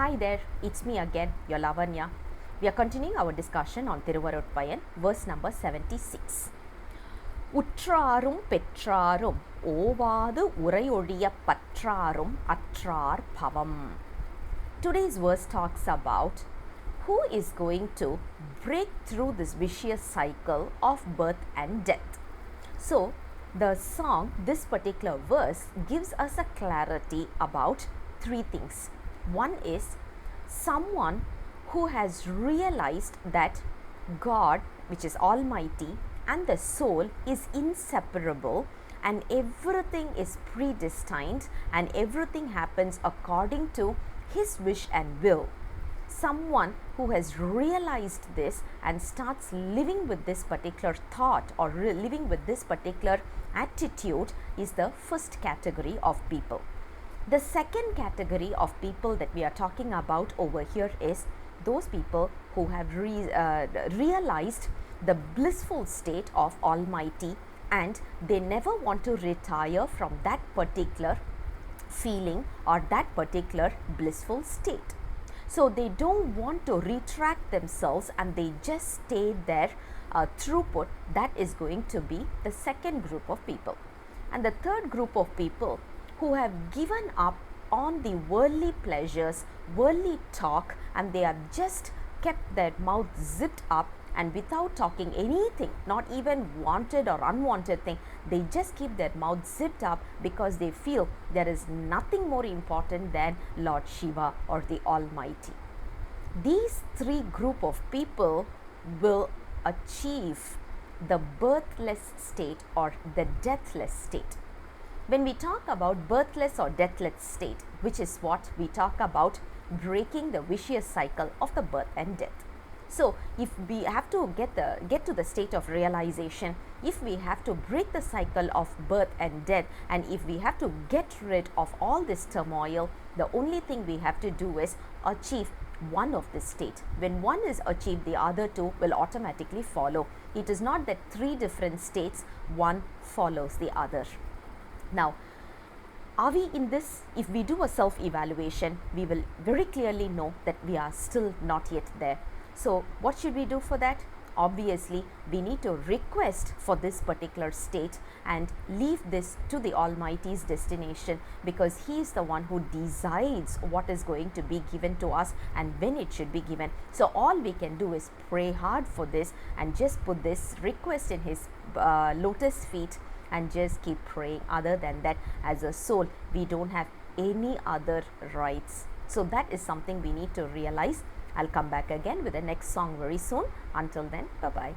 Hi there, it's me again, your Lavanya. We are continuing our discussion on Thiruvarutpayan, verse number 76. Utrarum Petrarum Ovadu Urayodiya Petrarum Atrar Pavam. Today's verse talks about who is going to break through this vicious cycle of birth and death. So, the song, this particular verse gives us a clarity about three things. One is someone who has realized that God, which is Almighty, and the soul is inseparable, and everything is predestined and everything happens according to His wish and will. Someone who has realized this and starts living with this particular thought or living with this particular attitude is the first category of people. The second category of people that we are talking about over here is those people who have realized the blissful state of Almighty, and they never want to retire from that particular feeling or that particular blissful state. So they don't want to retract themselves and they just stay there throughput. That is going to be the second group of people. And the third group of people who have given up on the worldly pleasures, worldly talk, and they have just kept their mouth zipped up and without talking anything, not even wanted or unwanted thing, they just keep their mouth zipped up because they feel there is nothing more important than Lord Shiva or the Almighty. These three group of people will achieve the birthless state or the deathless state. When we talk about birthless or deathless state, which is what we talk about breaking the vicious cycle of the birth and death. So, if we have to get to the state of realization, if we have to break the cycle of birth and death, and if we have to get rid of all this turmoil, the only thing we have to do is achieve one of this state. When one is achieved, the other two will automatically follow. It is not that three different states, one follows the other. Now, are we in this? If we do a self-evaluation, we will very clearly know that we are still not yet there. So, what should we do for that? Obviously, we need to request for this particular state and leave this to the Almighty's destination, because He is the one who decides what is going to be given to us and when it should be given. So, all we can do is pray hard for this and just put this request in His lotus feet and just keep praying. Other than that, as a soul, we don't have any other rights. So that is something we need to realize. I'll come back again with the next song very soon. Until then, bye-bye.